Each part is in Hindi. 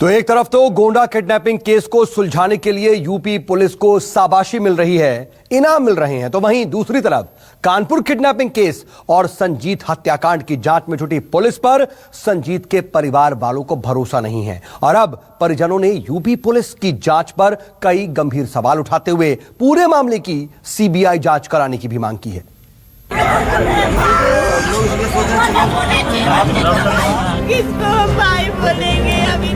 तो एक तरफ तो गोंडा किडनैपिंग केस को सुलझाने के लिए यूपी पुलिस को शाबाशी मिल रही है, इनाम मिल रहे हैं, तो वहीं दूसरी तरफ कानपुर किडनैपिंग केस और संजीत हत्याकांड की जांच में जुटी पुलिस पर संजीत के परिवार वालों को भरोसा नहीं है। और अब परिजनों ने यूपी पुलिस की जांच पर कई गंभीर सवाल उठाते हुए पूरे मामले की सीबीआई जांच कराने की भी मांग की है। किसको हम भाई बोलेंगे अभी?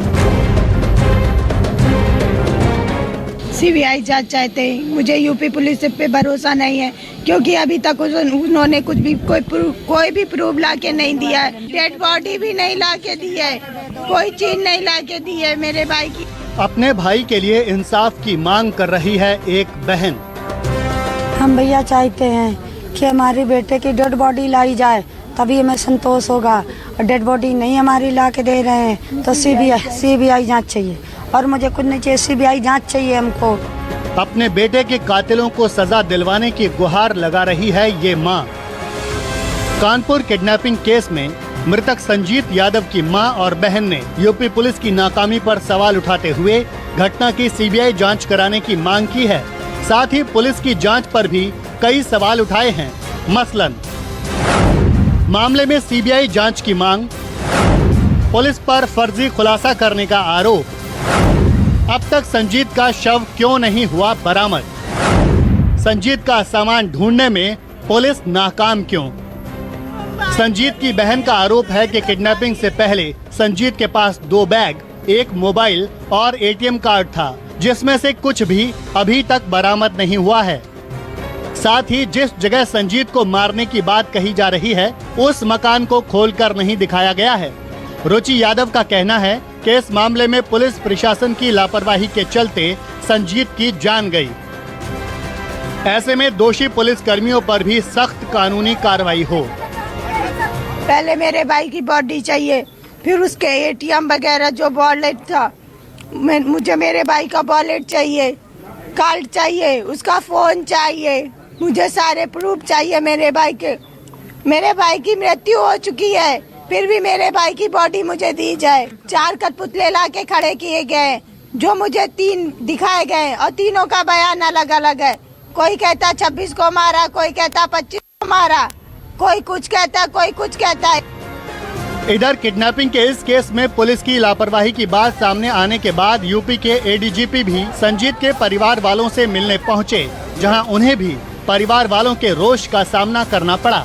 सीबीआई जांच चाहते हैं। मुझे यूपी पुलिस पे भरोसा नहीं है, क्योंकि अभी तक उन्होंने कुछ भी कोई भी प्रूफ ला के नहीं दिया है। डेड बॉडी भी नहीं ला के दी है, कोई चीज नहीं ला के दी है मेरे भाई की। अपने भाई के लिए इंसाफ की मांग कर रही है एक बहन। हम भैया चाहते हैं कि हमारे बेटे की डेड बॉडी लाई जाए, तभी हमें संतोष होगा। और डेड बॉडी नहीं हमारी ला के दे रहे हैं तो सीबीआई जांच चाहिए, और मुझे कुछ नहीं चाहिए, सीबीआई जांच चाहिए हमको। अपने बेटे के कातिलों को सजा दिलवाने की गुहार लगा रही है ये मां। कानपुर किडनैपिंग केस में मृतक संजीत यादव की मां और बहन ने यूपी पुलिस की नाकामी पर सवाल उठाते हुए घटना की सीबीआई जांच कराने की मांग की है। साथ ही पुलिस की जांच पर भी कई सवाल उठाए हैं। मसलन मामले में सीबीआई जांच की मांग, पुलिस पर फर्जी खुलासा करने का आरोप, अब तक संजीत का शव क्यों नहीं हुआ बरामद, संजीत का सामान ढूंढने में पुलिस नाकाम क्यों। संजीत की बहन का आरोप है कि किडनैपिंग से पहले संजीत के पास 2 बैग, 1 मोबाइल और एटीएम कार्ड था, जिसमें से कुछ भी अभी तक बरामद नहीं हुआ है। साथ ही जिस जगह संजीत को मारने की बात कही जा रही है, उस मकान को खोलकर नहीं दिखाया गया है। रुचि यादव का कहना है कि इस मामले में पुलिस प्रशासन की लापरवाही के चलते संजीत की जान गई। ऐसे में दोषी पुलिस कर्मियों पर भी सख्त कानूनी कार्रवाई हो। पहले मेरे भाई की बॉडी चाहिए, फिर उसके एटीएम वगैरह जो वॉलेट था, मुझे मेरे भाई का वॉलेट चाहिए, कार्ड चाहिए, उसका फोन चाहिए, मुझे सारे प्रूफ चाहिए मेरे भाई के। मेरे भाई की मृत्यु हो चुकी है, फिर भी मेरे भाई की बॉडी मुझे दी जाए। 4 कठपुतले ला के खड़े किए गए, जो मुझे 3 दिखाए गए, और तीनों का बयान अलग अलग है। कोई कहता 26 को मारा, कोई कहता 25 को मारा, कोई कुछ कहता, कोई कुछ कहता है। इधर किडनैपिंग के इस केस में पुलिस की लापरवाही की बात सामने आने के बाद यूपी के एडीजीपी भी संजीत के परिवार वालों से मिलने पहुंचे, जहां उन्हें भी परिवार वालों के रोष का सामना करना पड़ा।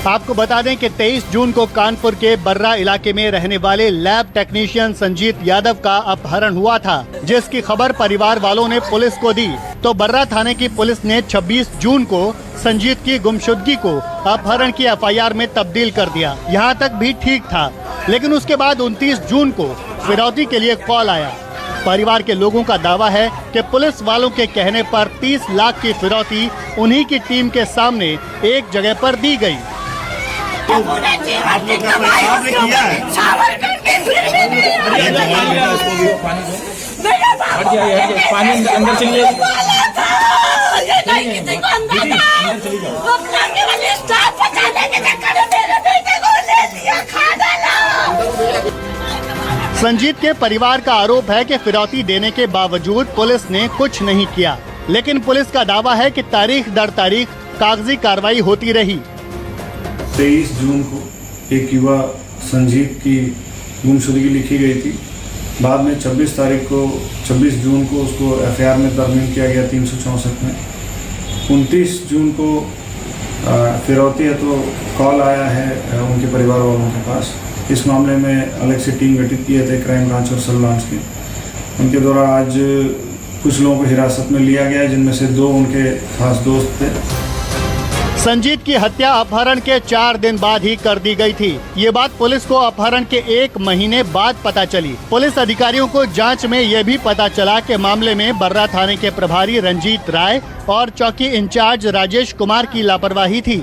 आपको बता दें कि 23 जून को कानपुर के बर्रा इलाके में रहने वाले लैब टेक्नीशियन संजीत यादव का अपहरण हुआ था, जिसकी खबर परिवार वालों ने पुलिस को दी। तो बर्रा थाने की पुलिस ने 26 जून को संजीत की गुमशुदगी को अपहरण की एफआईआर में तब्दील कर दिया। यहाँ तक भी ठीक था, लेकिन उसके बाद 29 जून को फिरौती के लिए कॉल आया। परिवार के लोगों का दावा है कि पुलिस वालों के कहने पर 30 लाख की फिरौती उन्हीं की टीम के सामने एक जगह पर दी गई। पानी अंदर चलिए। संजीत के परिवार का आरोप है कि फिरौती देने के बावजूद पुलिस ने कुछ नहीं किया, लेकिन पुलिस का दावा है कि तारीख दर तारीख कागजी कार्रवाई होती रही। 23 जून को एक युवा संजीत की गुमशुदगी लिखी गई थी। बाद में 26 जून को उसको एफआईआर में तरमीम किया गया 364 में। 29 जून को फिरौती है तो कॉल आया है उनके परिवार वालों के पास। इस मामले में अलग से टीम गठित किए थे क्राइम ब्रांच और सब ब्रांच के। उनके द्वारा आज कुछ लोगों को हिरासत में लिया गया, जिनमें से 2 उनके खास दोस्त थे। संजीत की हत्या अपहरण के 4 दिन बाद ही कर दी गई थी। ये बात पुलिस को अपहरण के 1 महीने बाद पता चली। पुलिस अधिकारियों को जांच में यह भी पता चला कि मामले में बर्रा थाने के प्रभारी रंजीत राय और चौकी इंचार्ज राजेश कुमार की लापरवाही थी,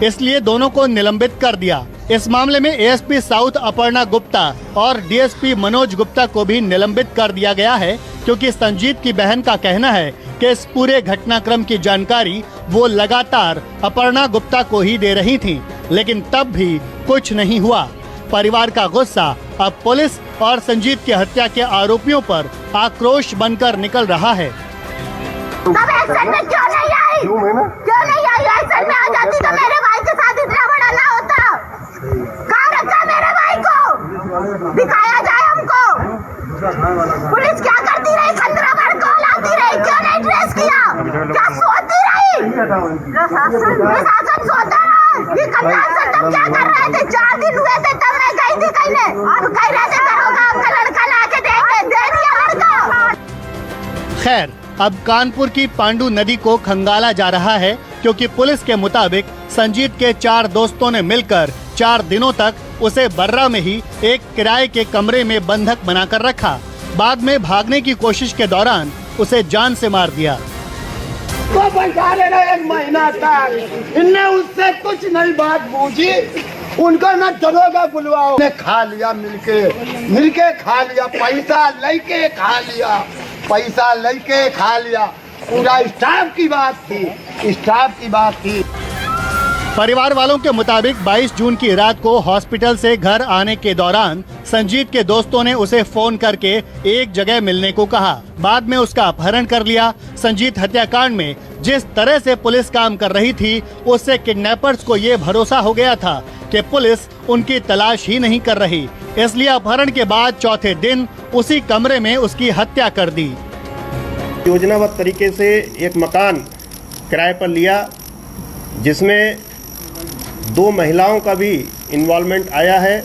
इसलिए दोनों को निलंबित कर दिया। इस मामले में एएसपी साउथ अपर्णा गुप्ता और डीएसपी मनोज गुप्ता को भी निलंबित कर दिया गया है, क्योंकि संजीत की बहन का कहना है कि इस पूरे घटनाक्रम की जानकारी वो लगातार अपर्णा गुप्ता को ही दे रही थी, लेकिन तब भी कुछ नहीं हुआ। परिवार का गुस्सा अब पुलिस और संजीत की हत्या के आरोपियों पर आक्रोश बनकर निकल रहा है। तब एक्शन में क्यों नहीं आई? क्यों नहीं आई? एक्शन में आ जाती तो मेरे भाई के साथ इतना बड़ा ना होता। कहाँ रखा मेरे भाई को? दिखाया जाए हमको। पुलिस क्या करती रही? 15 बार कॉल आती रही, क्यों नहीं ट्रेस किया? क्या सोती रही? प्रशासन सोता रहा। ये कप्तान से तब क्या कर रहे थे? 4 दिन हुए थे तब मैं गई थी कहने, और कह रहे थे दरोगा आपका लड़का लाके दे दिया लड़का। खैर, अब कानपुर की पांडु नदी को खंगाला जा रहा है, क्योंकि पुलिस के मुताबिक संजीत के 4 दोस्तों ने मिलकर 4 दिनों तक उसे बर्रा में ही एक किराए के कमरे में बंधक बनाकर रखा। बाद में भागने की कोशिश के दौरान उसे जान से मार दिया। को बैठा लेना 1 महीना तक, इनने उससे कुछ नहीं बात पूछी। उनको न दरोगा बुलवाओ, ने खा लिया मिलके खा लिया, पैसा लेके खा लिया, पैसा लेके खा लिया। पूरा स्टाफ की बात थी। परिवार वालों के मुताबिक 22 जून की रात को हॉस्पिटल से घर आने के दौरान संजीत के दोस्तों ने उसे फोन करके एक जगह मिलने को कहा। बाद में उसका अपहरण कर लिया। संजीत हत्याकांड में जिस तरह से पुलिस काम कर रही थी, उससे किडनैपर्स को ये भरोसा हो गया था कि पुलिस उनकी तलाश ही नहीं कर रही, इसलिए अपहरण के बाद चौथे दिन उसी कमरे में उसकी हत्या कर दी। योजनाबद्ध तरीके से एक मकान किराए पर लिया, जिसमें 2 महिलाओं का भी इन्वॉल्वमेंट आया है,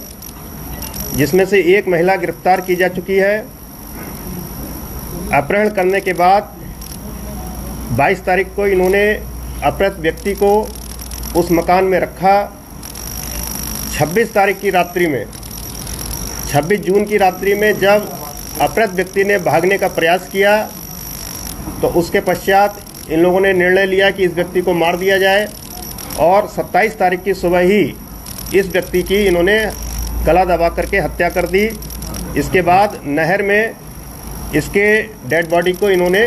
जिसमें से एक महिला गिरफ्तार की जा चुकी है। अपहरण करने के बाद 22 तारीख को इन्होंने अपहृत व्यक्ति को उस मकान में रखा। 26 तारीख की रात्रि में, 26 जून की रात्रि में जब अपहृत व्यक्ति ने भागने का प्रयास किया, तो उसके पश्चात इन लोगों ने निर्णय लिया कि इस व्यक्ति को मार दिया जाए, और 27 तारीख की सुबह ही इस व्यक्ति की इन्होंने गला दबा करके हत्या कर दी। इसके बाद नहर में इसके डेड बॉडी को इन्होंने।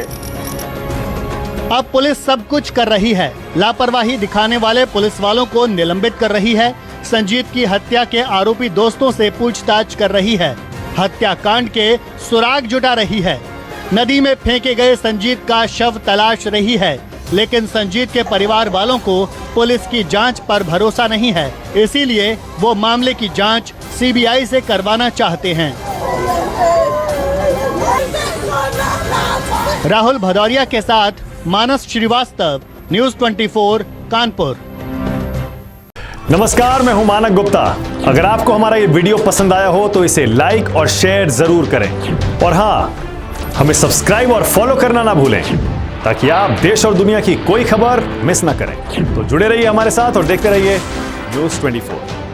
अब पुलिस सब कुछ कर रही है। लापरवाही दिखाने वाले पुलिस वालों को निलंबित कर रही है। संजीत की हत्या के आरोपी दोस्तों से पूछताछ कर रही है। हत्याकांड के सुराग जुटा रही है। नदी में फेंके गए संजीत का शव तलाश रही है, लेकिन संजीत के परिवार वालों को पुलिस की जांच पर भरोसा नहीं है, इसीलिए वो मामले की जांच सीबीआई से करवाना चाहते हैं। राहुल भदौरिया के साथ मानस श्रीवास्तव, न्यूज़ 24 कानपुर। नमस्कार, मैं हूं मानक गुप्ता। अगर आपको हमारा ये वीडियो पसंद आया हो तो इसे लाइक और शेयर जरूर करें, और हाँ, हमें सब्सक्राइब और फॉलो करना ना भूलें, ताकि आप देश और दुनिया की कोई खबर मिस ना करें। तो जुड़े रहिए हमारे साथ और देखते रहिए न्यूज़ 24।